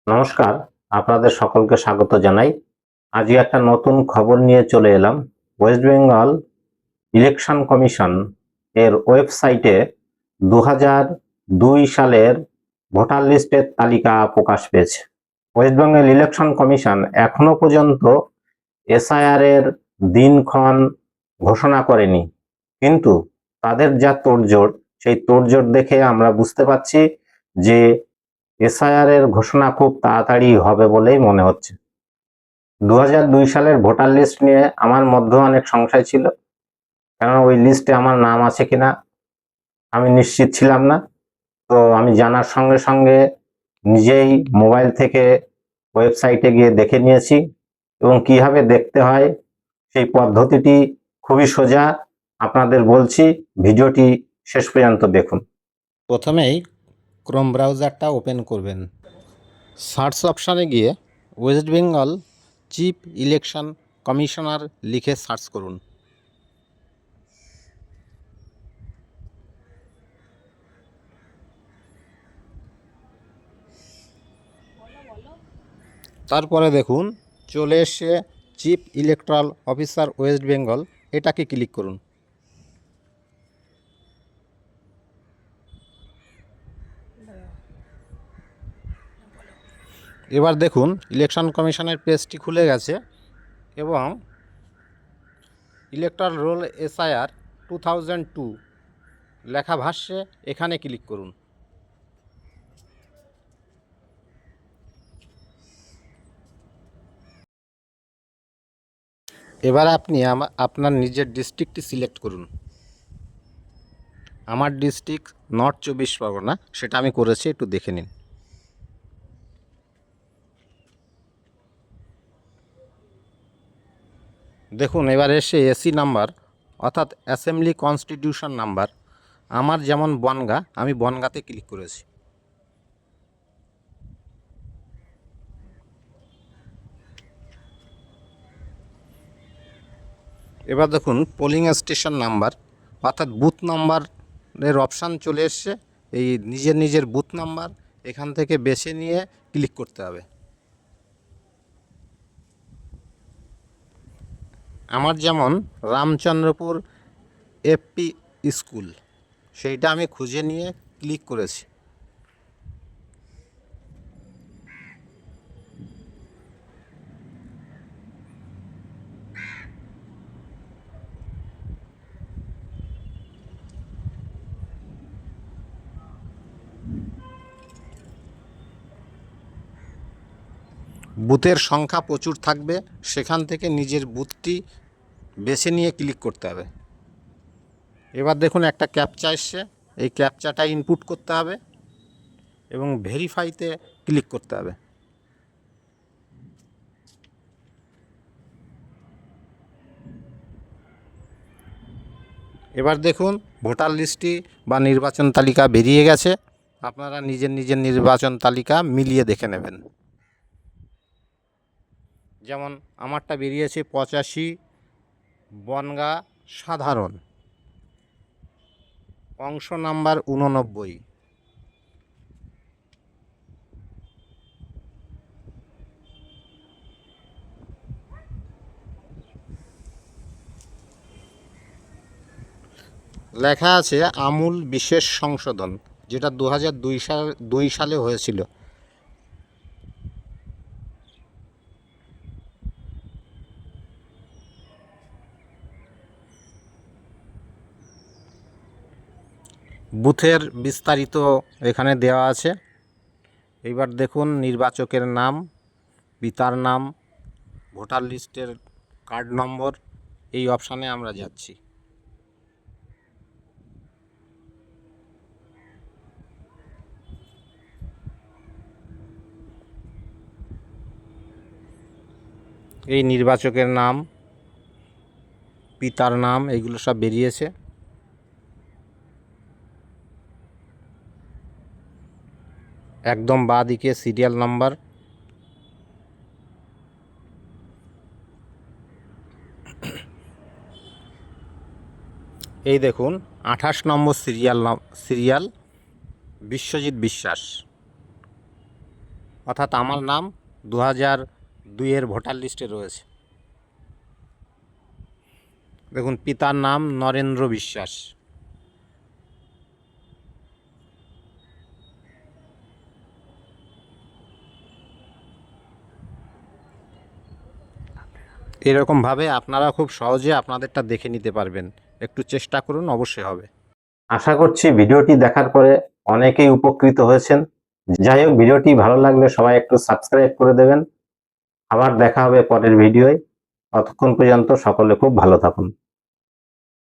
নমস্কার, আপনাদের সকলকে স্বাগত জানাই। আজকে একটা নতুন খবর নিয়ে চলে এলাম। ওয়েস্ট বেঙ্গল ইলেকশন কমিশন এর ওয়েবসাইটে 2002 সালের ভোটার লিস্টের তালিকা প্রকাশ পেয়েছে। ওয়েস্ট বেঙ্গল ইলেকশন কমিশন এখনো পর্যন্ত এসআইআর এর দিনক্ষণ ঘোষণা করেনি, কিন্তু তাদের যা তোড়জোড়, সেই তোড়জোড় দেখে আমরা বুঝতে পারছি যে এসআইআর এর ঘোষণা খুব তাড়াতাড়ি হবে বলেই মনে হচ্ছে। 2002 সালের ভোটার লিস্ট নিয়ে আমার মধ্যে অনেক সংশয় ছিল, কারণ ওই লিস্টে আমার নাম আছে কিনা আমি নিশ্চিত ছিলাম না। তো আমি জানার সঙ্গে সঙ্গে নিজেই মোবাইল থেকে ওয়েবসাইটে গিয়ে দেখে নিয়েছি, এবং কিভাবে দেখতে হয় সেই পদ্ধতিটি খুবই সোজা। আপনাদের বলছি, ভিডিওটি শেষ পর্যন্ত দেখুন। প্রথমেই ক্রোম ব্রাউজারটা ওপেন করবেন। সার্চ অপশানে গিয়ে West Bengal chief election commissioner লিখে সার্চ করুন। তারপরে দেখুন চলে এসে chief electoral officer West Bengal, এটাকে ক্লিক করুন। এবার দেখুন ইলেকশন কমিশনের পেজটি খুলে গেছে এবং ইলেকট্রাল রোল এসআইআর 2002 লেখা ভাষ্যে এখানে ক্লিক করুন। এবার আপনি আপনার নিজের ডিস্ট্রিক্টটি সিলেক্ট করুন। আমার ডিস্ট্রিক্ট নর্থ 24 পরগনা, সেটা আমি করেছি, একটু দেখে নিন। দেখুন এবার এসে এসি নাম্বার অর্থাৎ অ্যাসেম্বলি কনস্টিটিউশন নাম্বার, আমার যেমন বনগাঁ, আমি বনগাঁতে ক্লিক করেছি। এবার দেখুন পোলিং স্টেশন নাম্বার অর্থাৎ বুথ নাম্বারের অপশান চলে এসছে। এই নিজের নিজের বুথ নাম্বার এখান থেকে বেছে নিয়ে ক্লিক করতে হবে। আমার যেমন রামচন্দ্রপুর এফপি স্কুল, সেইটা আমি খুঁজে নিয়ে ক্লিক করেছি। বুথের সংখ্যা প্রচুর থাকবে, সেখান থেকে নিজের বুথটি বেছে নিয়ে ক্লিক করতে হবে। এবার দেখুন একটা ক্যাপচা এসছে, এই ক্যাপচাটা ইনপুট করতে হবে এবং ভেরিফাইতে ক্লিক করতে হবে। এবার দেখুন ভোটার লিস্টটি বা নির্বাচন তালিকা বেরিয়ে গেছে। আপনারা নিজের নিজের নির্বাচন তালিকা মিলিয়ে দেখে নেবেন। যেমন আমারটা বেরিয়েছে 85, বনগাঁ সাধারণ, অংশ নাম্বার 89। লেখা আছে আমূল বিশেষ সংশোধন, যেটা 2002 সালে হয়েছিল। বুথের বিস্তারিত এখানে দেওয়া আছে। এইবার দেখুন নির্বাচকের নাম, পিতার নাম, ভোটার লিস্টের কার্ড নম্বর, এই অপশানে আমরা যাচ্ছি। এই নির্বাচকের নাম, পিতার নাম, এইগুলো সব বেরিয়েছে। একদম বাঁ দিকে সিরিয়াল নাম্বার। এই দেখুন 28 নম্বর সিরিয়াল বিশ্বজিৎ বিশ্বাস। অর্থাৎ আমার নাম 2002-এর ভোটার লিস্টে রয়েছে। দেখুন, পিতার নাম নরেন্দ্র বিশ্বাস। এরকমভাবে আপনারা খুব সহজে আপনাদেরটা দেখে নিতে পারবেন। একটু চেষ্টা করুন, অবশ্যই হবে। আশা করছি ভিডিওটি দেখার পরে অনেকেই উপকৃত হয়েছেন। যাই হোক, ভিডিওটি ভালো লাগলে সবাই একটু সাবস্ক্রাইব করে দেবেন। আবার দেখা হবে পরের ভিডিওয়। ততক্ষণ পর্যন্ত সকলে খুব ভালো থাকুন।